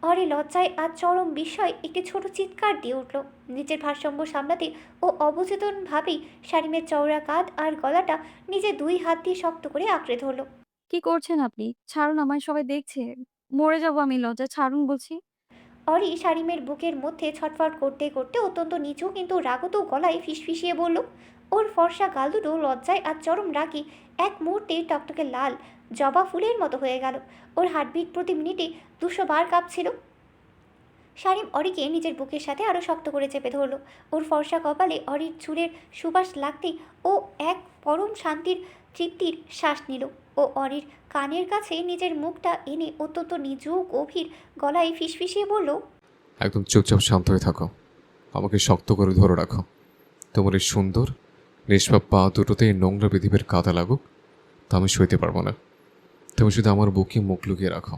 Speaker 1: অরি লজ্জায় আর চরম বিস্ময়ে একটি ছোট চিৎকার দিয়ে উঠল। নিজের ভারসাম্য সামলাতে ও অবচেতনভাবেই শারিমের চওড়া কাঁধ আর গলাটা নিজের দুই হাত দিয়ে শক্ত করে আঁকড়ে ধরল।
Speaker 5: কি করছেন আপনি? ছাড়ুন আমায়, সবাই দেখছে। মরে যাবো আমি লজ্জায়, ছাড়ুন বলছি।
Speaker 1: অরি শারিমের বুকের মধ্যে ছটফট করতে করতে অত্যন্ত নিচু কিন্তু রাগত গলায় ফিসফিসিয়ে বলল। ওর ফর্সা গাল দুটো লজ্জায় আর চরম রাগে এক মুহূর্তে টকটকে লাল জবা ফুলের মতো হয়ে গেল। ওর হার্টবিট প্রতি মিনিটে 200 বার কাঁপছিল। শারিম অরিকে নিজের বুকের সাথে আরও শক্ত করে চেপে ধরল। ওর ফর্সা কপালে অরির চুলের সুবাস লাগতেই ও এক পরম শান্তির তৃপ্তির শ্বাস নিল। ও অরির কানের কাছে নিজের মুখটা এনে অত্যন্ত নিচু গভীর গলায় ফিসফিসিয়ে বলল,
Speaker 6: একদম চুপচাপ শান্ত হয়ে থাকো, আমাকে শক্ত করে ধরে রাখো। তোমার এই সুন্দর নিষ্পাপ পা দুটোতে এই নোংরা পৃথিবীর কাদা লাগুক তা আমি সইতে পারবো না। তুমি শুধু আমার বুকে মুখ লুকিয়ে রাখো,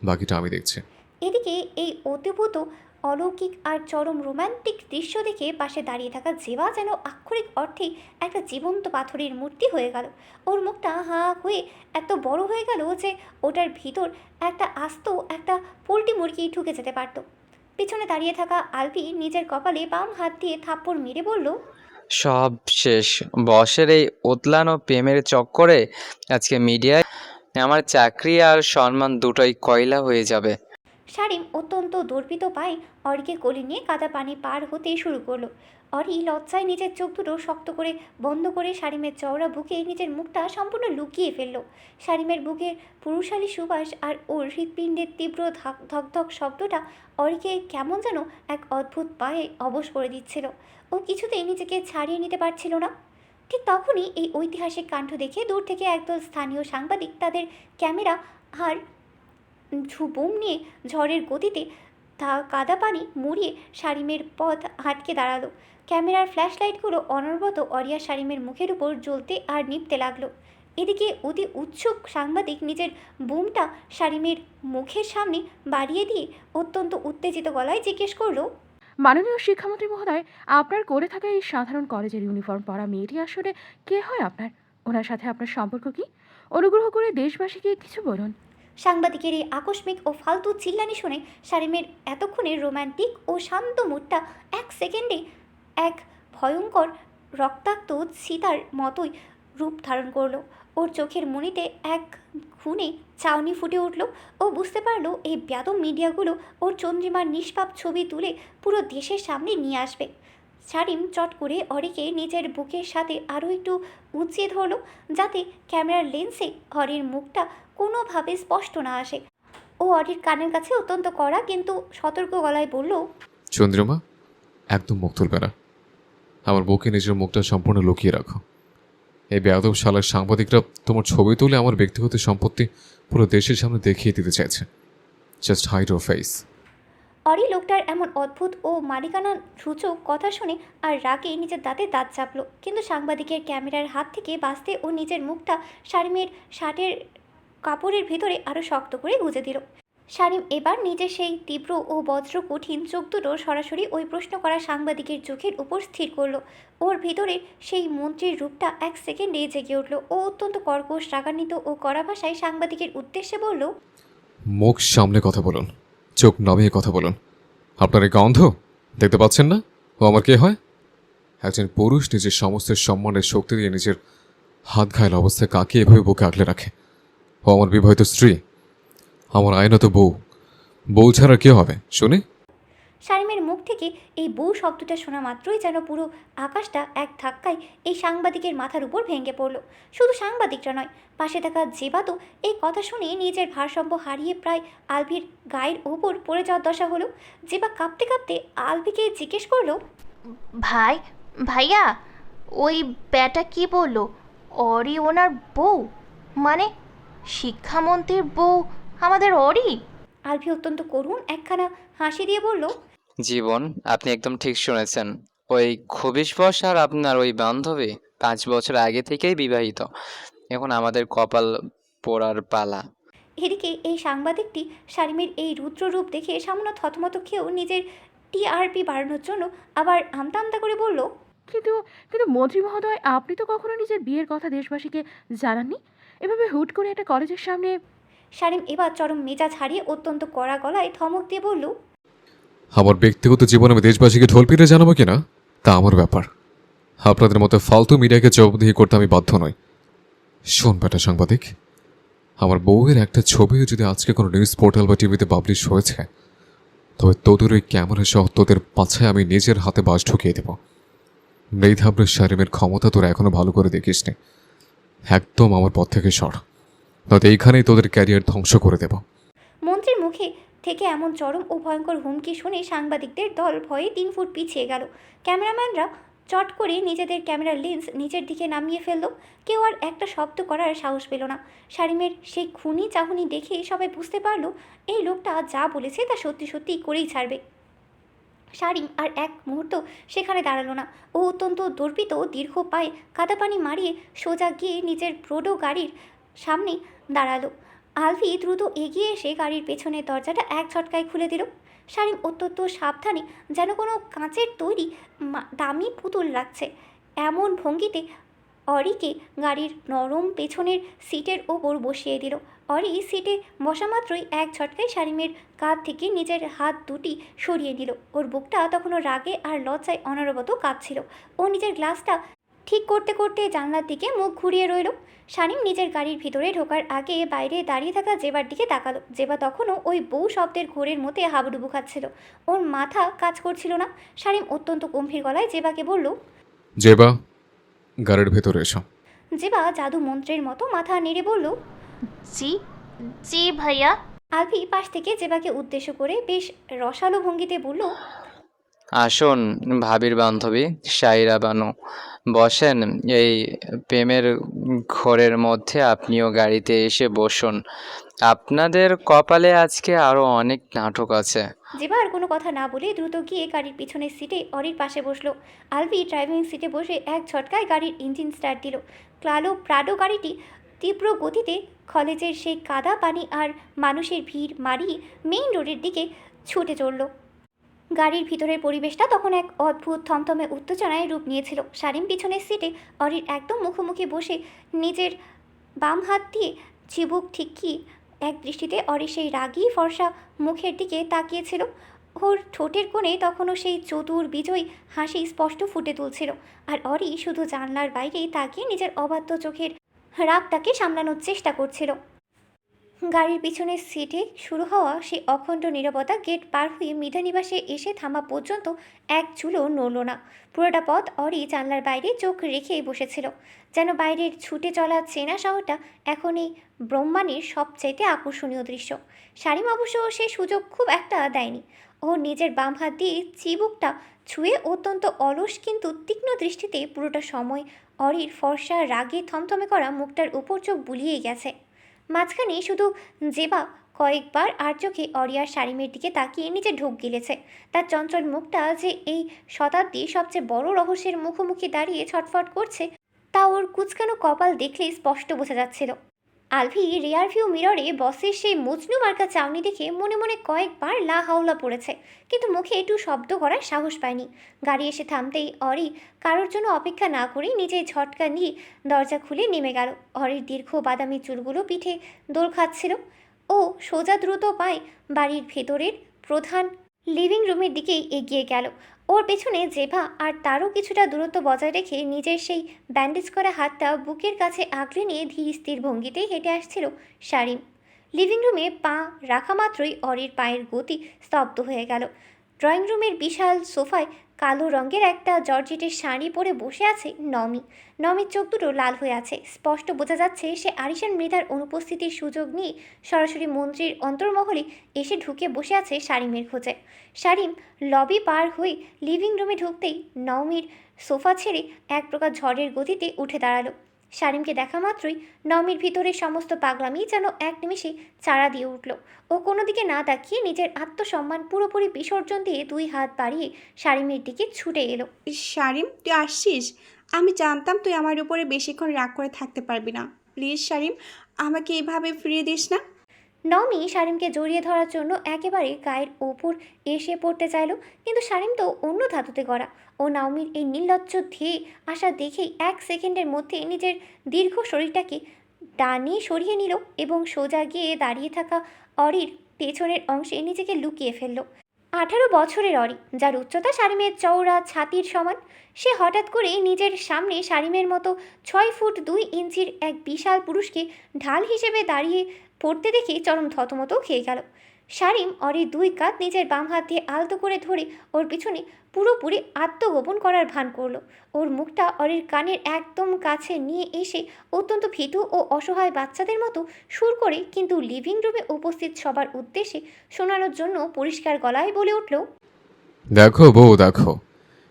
Speaker 6: বাকিটা আমি দেখছি।
Speaker 1: এদিকে এই অদ্ভুত অলৌকিক আর চরম রোম্যান্টিক দৃশ্য দেখে পাশে দাঁড়িয়ে থাকা জেবা যেন আক্ষরিক অর্থেই একটা জীবন্ত পাথরের মূর্তি হয়ে গেল। ওর মুখটা হাঁ হয়ে এত বড় হয়ে গেল যে ওটার ভিতর একটা পোল্ট্রি মুরগি ঢুকে যেতে পারত। পিছনে দাঁড়িয়ে থাকা আলপি নিজের কপালে বাম হাত দিয়ে থাপ্পড় মেরে বলল,
Speaker 7: সব শেষ। বসের এই উতলানো প্রেমের চক্করে আজকে মিডিয়ায় আমার চাকরি আর সম্মান দুটোই কয়লা হয়ে যাবে।
Speaker 1: শারিম অত্যন্ত দর্পিত পায়ে অরিকে কোলে নিয়ে কাদা পানি পার হতে শুরু করলো। অরি লজ্জায় নিজের চোখ দুটো শক্ত করে বন্ধ করে শারিমের চওড়া বুকে নিজের মুখটা সম্পূর্ণ লুকিয়ে ফেলল। শারিমের বুকের পুরুষালী সুবাস আর ওর হৃৎপিণ্ডের তীব্র ধকধক শব্দটা অরিকে কেমন যেন এক অদ্ভুত পায়ে অবশ করে দিচ্ছিল। ও কিছুতেই নিজেকে ছাড়িয়ে নিতে পারছিল না। ঠিক তখনই এই ঐতিহাসিক কাণ্ড দেখে দূর থেকে একদল স্থানীয় সাংবাদিক তাদের ক্যামেরা আর বুম নিয়ে ঝড়ের গতিতে কাদা পানি মুড়িয়ে শারিমের পথ আটকে দাঁড়ালো। ক্যামেরার ফ্ল্যাশ লাইটগুলো অনবরত অরিয়া শারিমের মুখের উপর জ্বলতে আর নিভতে লাগলো। এদিকে অতি উৎসুক সাংবাদিক নিজের বুমটা শারিমের মুখের সামনে বাড়িয়ে দিয়ে অত্যন্ত উত্তেজিত গলায় জিজ্ঞেস করলো,
Speaker 9: মাননীয় শিক্ষামন্ত্রী মহোদয়, আপনার করে থাকা এই সাধারণ কলেজের ইউনিফর্ম পরা মেয়েটি আসলে কে হয় আপনার? ওনার সাথে আপনার সম্পর্ক কি? অনুগ্রহ করে দেশবাসীকে কিছু বলুন।
Speaker 1: সাংবাদিকের এই আকস্মিক ও ফালতু চিল্লানি শুনে শারিমের এতক্ষণের রোম্যান্টিক ও শান্ত মুডটা এক সেকেন্ডে এক ভয়ঙ্কর রক্তাক্ত সীতার মতোই রূপ ধারণ করলো। ওর চোখের মণিতে এক খুনে চাউনি ফুটে উঠল। ও বুঝতে পারলো এই ব্যাদম মিডিয়াগুলো ওর চন্দ্রিমার নিষ্পাপ ছবি তুলে পুরো দেশের সামনে নিয়ে আসবে। শারিম চট করে অরিকে নিজের বুকের সাথে আরও একটু উঁচিয়ে ধরলো, যাতে ক্যামেরার লেন্সে অরির মুখটা কোনোভাবে স্পষ্ট না আসে। ও অরির কানের কাছে অত্যন্ত কড়া কিন্তু সতর্ক গলায় বলল,
Speaker 6: চন্দ্রিমা, একদম মুখ তুলবে না। আমার বুকে নিজের মুখটা সম্পূর্ণ লুকিয়ে রাখো। এই বেয়াদব শালার সাংবাদিকরা তোমার ছবি তুলে আমার ব্যক্তিগত সম্পত্তি পুরো দেশের সামনে দেখিয়ে দিতে চাইছে। Just hide your face.
Speaker 1: অরি লোকটার এমন অদ্ভুত ও মালিকানা সূচক কথা শুনে আর রাগে নিজের দাঁতে দাঁত চাপলো, কিন্তু সাংবাদিকের ক্যামেরার হাত থেকে বাঁচতে ও নিজের মুখটা শারিমের শার্টের কাপড়ের ভেতরে আরও শক্ত করে গুঁজে দিল। শারিম এবার নিজের সেই তীব্র ও বজ্র কঠিন চোখ দুটো সরাসরি ওই প্রশ্ন করা সাংবাদিকের চোখের উপর স্থির করলো। ওর ভিতরে সেই মন্ত্রীর রূপটা এক সেকেন্ডে জেগে উঠল। ও অত্যন্ত কর্কশ, রাগান্বিত ও কড়া ভাষায় সাংবাদিকের উদ্দেশ্যে বলল,
Speaker 6: মুখ সামনে কথা বলুন, চোখ নামিয়ে কথা বলুন। আপনার এই গন্ধ দেখতে পাচ্ছেন না ও আমার কে হয়? একজন পুরুষ নিজের সমস্ত সম্মানের শক্তি দিয়ে নিজের হাত ঘায়েল অবস্থায় কাকে এভাবে বুকে আগলে রাখে? ও আমার বিবাহিত স্ত্রী, আমার আইনত বউ। বউ ছাড়া কে হবে শুনি?
Speaker 1: শারিমের মুখ থেকে এই বউ শব্দটা শোনা মাত্রই যেন পুরো আকাশটা এক ধাক্কায় এই সাংবাদিকের মাথার উপর ভেঙে পড়ল। শুধু সাংবাদিকরা নয়, পাশে থাকা জেবাতো এই কথা শুনে নিজের ভারসাম্য হারিয়ে প্রায় আলভির গায়ের ওপর পড়ে যাওয়ার দশা হলো। জেবা কাঁপতে কাঁপতে আলভিকে জিজ্ঞেস করলো,
Speaker 4: ভাইয়া, ওই ব্যাটা কি বললো? অরি ওনার বউ? মানে শিক্ষামন্ত্রীর বউ আমাদের অরি?
Speaker 1: আলভি অত্যন্ত করুণ একখানা হাসি দিয়ে বলল,
Speaker 7: জীবন, আপনি একদম ঠিক শুনেছেন। ওই খবিশ বস আর আপনার ওই বান্ধবী 5 বছর আগে থেকেই বিবাহিত। এখন আমাদের কপাল পোড়ার পালা।
Speaker 1: এদিকে এই সাংবাদিকটি শারিমের এই রুদ্ররূপ দেখে সামান্য থতমত খেয়েও নিজের টিআরপি বাড়ানোর জন্য আবার আমতা আমতা করে বলল,
Speaker 9: কিন্তু কিন্তু মন্ত্রী মহোদয়, আপনি তো কখনো নিজের বিয়ের কথা দেশবাসীকে জানাননি। এভাবে হুট করে একটা কলেজের সামনে।
Speaker 1: শারিম এবার চরম মেজাজ হারিয়ে অত্যন্ত কড়া গলায় ধমক দিয়ে বলল,
Speaker 6: আমার ব্যক্তিগত জীবনে আমি দেশবাসীকে ঢোল পিটে জানাবো কিনা তা আমার ব্যাপার। আপনাদের মতো ফালতু মিডিয়াকে জবাবদিহি করতে আমি বাধ্য নই। শোন বেটা সাংবাদিক, আমার বউয়ের একটা ছবিও যদি আজকে কোনো নিউজ পোর্টাল বা টিভিতে পাবলিশ হয়েছে, তবে তোদের ওই ক্যামেরা সহ তোদের পাছায় আমি নিজের হাতে বাস ঢুকিয়ে দেব। মেধাব্র শারিমের ক্ষমতা তোরা এখনো ভালো করে দেখিসনি। একদম আমার পথ থেকে সর, নয়তো এইখানেই তোদের ক্যারিয়ার ধ্বংস করে দেব।
Speaker 1: মন্ত্রীর মুখে থেকে এমন চরম ও ভয়ঙ্কর হুমকি শুনে সাংবাদিকদের দল ভয়ে 3 ফুট পিছিয়ে গেল। ক্যামেরাম্যানরা চট করে নিজেদের ক্যামেরার লেন্স নিচের দিকে নামিয়ে ফেলল। কেউ আর একটা শব্দ করার সাহস পেল না। শারিমের সেই খুনি চাহনি দেখে সবাই বুঝতে পারল এই লোকটা যা বলেছে তা সত্যি সত্যি করেই ছাড়বে। শারিম আর এক মুহূর্ত সেখানে দাঁড়ালো না। ও অত্যন্ত দর্পিত দীর্ঘ পায়ে কাদা পানি মারিয়ে সোজা গিয়ে নিজের প্রোডো গাড়ির সামনে দাঁড়ালো। আলভি দ্রুত এগিয়ে এসে গাড়ির পেছনের দরজাটা এক ঝটকায় খুলে দিল। শারিম অত্যন্ত সাবধানে, যেন কোনো কাঁচের তৈরি দামি পুতুল রাখছে এমন ভঙ্গিতে অরিকে গাড়ির নরম পেছনের সিটের ওপর বসিয়ে দিল। অরি সিটে বসা মাত্রই এক ঝটকায় শারিমের কাঁধ থেকে নিজের হাত দুটি সরিয়ে নিল। ওর বুকটা তখনও রাগে আর লজ্জায় অনবরত কাঁপছিল। ও নিজের গ্লাসটা ঠিক করতে করতে জানলার দিকে মুখ ঘুরিয়ে রইল। শানিম নিজের গাড়ির ভিতরে ঢোকার আগে বাইরে দাঁড়িয়ে থাকা জেবার দিকে তাকালো। জেবা তখনও ওই বউ শব্দের ঘোরের মধ্যে হাবুডুবু খাচ্ছিল। ওর মাথা কাজ করছিল না। শানিম অত্যন্ত গম্ভীর গলায় জেবাকে বলল।
Speaker 6: জেবা, গাড়ির ভেতরে এসো।
Speaker 1: জেবা জাদু মন্ত্রের মতো মাথা নেড়ে বলল।
Speaker 4: জি জি ভাইয়া।
Speaker 1: আলফি পাশ থেকে জেবাকে উদ্দেশ্য করে বেশ রসালো ভঙ্গিতে বলল।
Speaker 7: আসুন ভাবির বান্ধবী শাইরা বানু, বসেন এই প্রেমের ঘোরের মধ্যে, আপনিও গাড়িতে এসে বসুন। আপনাদের কপালে আজকে আরও অনেক নাটক আছে।
Speaker 1: জেবা আর কোনো কথা না বলে দ্রুত গিয়ে গাড়ির পিছনের সিটে অরির পাশে বসলো। আলফি ড্রাইভিং সিটে বসে এক ঝটকায় গাড়ির ইঞ্জিন স্টার্ট দিল। ক্লালো প্রাডো গাড়িটি তীব্র গতিতে কলেজের সেই কাদা পানি আর মানুষের ভিড় মারিয়ে মেইন রোডের দিকে ছুটে চলল। গাড়ির ভিতরের পরিবেশটা তখন এক অদ্ভুত থমথমে উত্তেজনায় রূপ নিয়েছিল। শারিম পিছনের সিটে অরির একদম মুখোমুখি বসে নিজের বাম হাত দিয়ে চিবুক ঠিকিয়ে এক দৃষ্টিতে অরির সেই রাগী ফর্সা মুখের দিকে তাকিয়েছিল। ওর ঠোঁটের কোণে তখনও সেই চতুর বিজয়ী হাসি স্পষ্ট ফুটে তুলছিল। আর অরি শুধু জানলার বাইরেই তাকিয়ে নিজের অবাধ্য চোখের রাগটাকে সামলানোর চেষ্টা করছিল। গাড়ির পিছনের সিটে শুরু হওয়া সেই অখণ্ড নীরবতা গেট পার হয়ে মৃধানিবাসে এসে থামা পর্যন্ত এক চুলও নড়ল না। পুরোটা পথ অরি জানলার বাইরে চোখ রেখেই বসেছিল, যেন বাইরের ছুটে চলা চেনা শহরটা এখন এই ব্রহ্মাণ্ডের সবচাইতে আকর্ষণীয় দৃশ্য। শারিম অবশ্য সে সুযোগ খুব একটা দেয়নি। ও নিজের বাম হাত দিয়ে চিবুকটা ছুঁয়ে অত্যন্ত অলস কিন্তু তীক্ষ্ণ দৃষ্টিতে পুরোটা সময় অরির ফর্সা রাগে থমথমে করা মুখটার উপর চোখ বুলিয়েই গেছে। মাঝখানে শুধু জেবা কয়েকবার আর চোখে অরিয়ার শারিমের দিকে তাকিয়ে নিচে ঢোক গিলেছে। তার চঞ্চল মুখটা যে এই শতাব্দীর সবচেয়ে বড় রহস্যের মুখোমুখি দাঁড়িয়ে ছটফট করছে তা ওর কুচকানো কপাল দেখলেই স্পষ্ট বোঝা যাচ্ছিল। আলভি রিয়ার ভিউ মিররে বসের সেই মজনু মার্কা চাউনি দেখে মনে মনে কয়েকবার লা হাওলা পড়েছে, কিন্তু মুখে একটু শব্দ করার সাহস পায়নি। গাড়ি এসে থামতেই অরি কারোর জন্য অপেক্ষা না করেই নিজেই ঝটকা নিয়ে দরজা খুলে নেমে গেল। অরির দীর্ঘ বাদামি চুলগুলো পিঠে দোল খাচ্ছিল। ও সোজা দ্রুত পায়ে বাড়ির ভেতরের প্রধান লিভিং রুমের দিকেই এগিয়ে গেল। ওর পেছনে জেভা আর তারও কিছুটা দূরত্ব বজায় রেখে নিজের সেই ব্যান্ডেজ করা হাতটা বুকের কাছে আগলে নিয়ে ধীর স্থির ভঙ্গিতে হেঁটে আসছিল শারিম। লিভিং রুমে পা রাখা মাত্রই অরির পায়ের গতি স্তব্ধ হয়ে গেল। ড্রয়িং রুমের বিশাল সোফায় কালো রঙের একটা জর্জেটের শাড়ি পরে বসে আছে নমি। নমির চোখ দুটো লাল হয়ে আছে। স্পষ্ট বোঝা যাচ্ছে সে আরিশান মৃধার অনুপস্থিতির সুযোগ নিয়ে সরাসরি মন্ত্রীর অন্তর্মহলে এসে ঢুকে বসে আছে শারিমের খোঁজে। শারিম লবি পার হয়ে লিভিং রুমে ঢুকতেই নমির সোফা ছেড়ে এক প্রকার ঝড়ের গতিতে উঠে দাঁড়ালো। শারিমকে দেখা মাত্রই নমির ভিতরের সমস্ত পাগলামি যেন এক নিমেষে চারা দিয়ে উঠল। ও কোনো দিকে না তাকিয়ে নিজের আত্মসম্মান পুরোপুরি বিসর্জন দিয়ে দুই হাত বাড়িয়ে শারিমের দিকে ছুটে এলো।
Speaker 10: শারিম, তুই আসছিস? আমি জানতাম তুই আমার উপরে বেশিক্ষণ রাগ করে থাকতে পারবি না। প্লিজ শারিম, আমাকে এইভাবে ফিরিয়ে দিস না।
Speaker 1: নমি শারিমকে জড়িয়ে ধরার জন্য একেবারে গায়ের ওপর এসে পড়তে চাইল, কিন্তু শারিম তো অন্য ধাতুতে গড়া। ও নমির এই নির্লজ্জ ধেয়ে আসা দেখেই এক সেকেন্ডের মধ্যে নিজের দীর্ঘ শরীরটাকে ডানে সরিয়ে নিল এবং সোজা গিয়ে দাঁড়িয়ে থাকা অরির পেছনের অংশে নিজেকে লুকিয়ে ফেলল। 18 বছরের অরি, যার উচ্চতা শারিমের চওড়া ছাতির সমান, সে হঠাৎ করে নিজের সামনে শারিমের মতো 6 ফুট 2 ইঞ্চির এক বিশাল পুরুষকে ঢাল হিসেবে দাঁড়িয়ে পড়তে দেখে চরম থতমত খেয়ে গেল। শারিম অরির দুই কাঁধ নিজের বাম হাত দিয়ে আলতো করে ধরে ওর পিছনে পুরোপুরি আত্মগোপন করার ভান করলো। ওর মুখটা অরির কানের একদম কাছে নিয়ে এসে অত্যন্ত ভীতু ও অসহায় বাচ্চাদের মতো সুর করে কিন্তু লিভিং রুমে উপস্থিত সবার উদ্দেশ্যে শোনানোর জন্য পরিষ্কার গলায় বলে উঠল,
Speaker 6: দেখো বউ, দেখো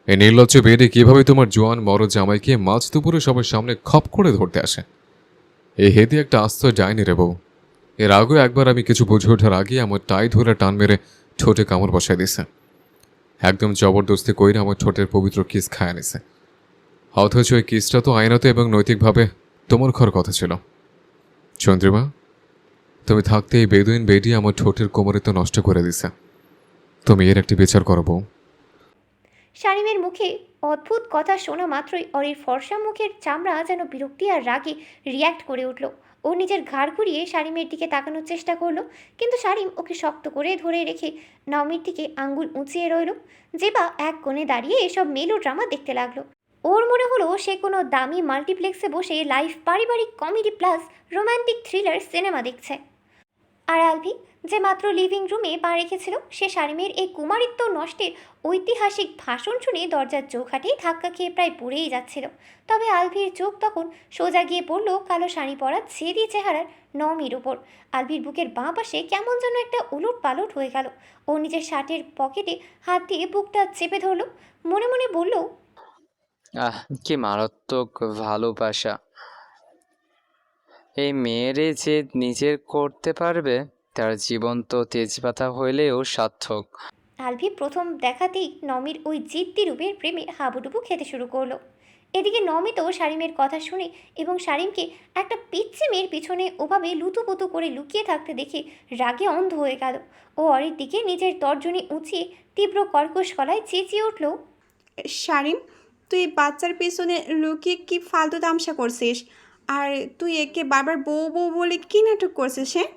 Speaker 6: এই নির্লজ্জ বেদে কিভাবে তোমার জোয়ান মরদ জামাইকে মাছ দুপুরে সবার সামনে খপ করে ধরতে আসে। এই হেদি একটা আস্ত ডাইনি রে বউ। এর আগেও একবার আমি কিছু বুঝে ওঠার আগে আমার টাই ধরে টান মেরে ঠোঁটে কামড় বসাই দিছে। একদম জবরদস্তি কইরে আমার ঠোঁটের পবিত্র কিস খায় নিছে। অথচ ওই কিসটা তো আইনত এবং নৈতিকভাবে তোমার ঘর কথা ছিল। চন্দ্রিমা, তুমি থাকতে এই বেদুইন বেডি আমার ঠোঁটের কোমরে তো নষ্ট করে দিছে। তুমি এর একটি বিচার করো বউ।
Speaker 1: শারিমের মুখে অদ্ভুত কথা শোনা মাত্রই অরির ফর্সা মুখের চামড়া যেন বিরক্তি আর রাগে রিয়্যাক্ট করে উঠল। ও নিজের ঘাড় ঘুরিয়ে শারিমের দিকে তাকানোর চেষ্টা করলো, কিন্তু শারিম ওকে শক্ত করে ধরে রেখে নমির দিকে আঙ্গুল উঁচিয়ে রইল। জেবা এক কোণে দাঁড়িয়ে এসব মেলো ড্রামা দেখতে লাগলো। ওর মনে হলো সে কোনো দামি মাল্টিপ্লেক্সে বসে লাইভ পারিবারিক comedy plus romantic thriller cinema দেখছে। আর আলভি, যে মাত্র লিভিং রুমে পা রেখেছিল, সে শারীমের এই কুমারিত্ব নষ্টের ঐতিহাসিক ভাষণ শুনে দরজার চৌকাঠেই ধাক্কা খেয়ে প্রায় পড়েই যাচ্ছিল। তবে আলভির চোখ তখন সোজা গিয়ে পড়ল কালো শাড়ি পরা ছেদি চেহারার নমির ওপর। আলভির বুকের বাঁ পাশে কেমন যেন একটা উলট পালট হয়ে গেল। ও নিজের শার্টের পকেটে হাত দিয়ে বুকটা চেপে ধরল, মনে মনে বলল,
Speaker 7: আহ, কি মারাত্মক ভালোবাসা! এই মেয়েরে যে নিজের করতে পারবে, তার জীবন তো তেজপাতা হইলেও সার্থক।
Speaker 1: আলভি প্রথম দেখাতেই নমির ওই জিদ্দি রূপের প্রেমে হাবুডুবু খেতে শুরু করলো। এদিকে নমি তো শারিমের কথা শুনে এবং শারিমকে একটা পিচ্চি মেয়ের পিছনে ওভাবে লুতুপুতু করে লুকিয়ে থাকতে দেখে রাগে অন্ধ হয়ে গেল। ও অরির দিকে নিজের তর্জনী উঁচিয়ে তীব্র কর্কশ গলায় চেঁচিয়ে উঠল,
Speaker 10: শারিম, তুই বাচ্চার পেছনে লুকিয়ে কি ফালতু তামসা করছিস? আর তুই একে বারবার বউ বউ বলে কি নাটক করছিস? হ্যাঁ,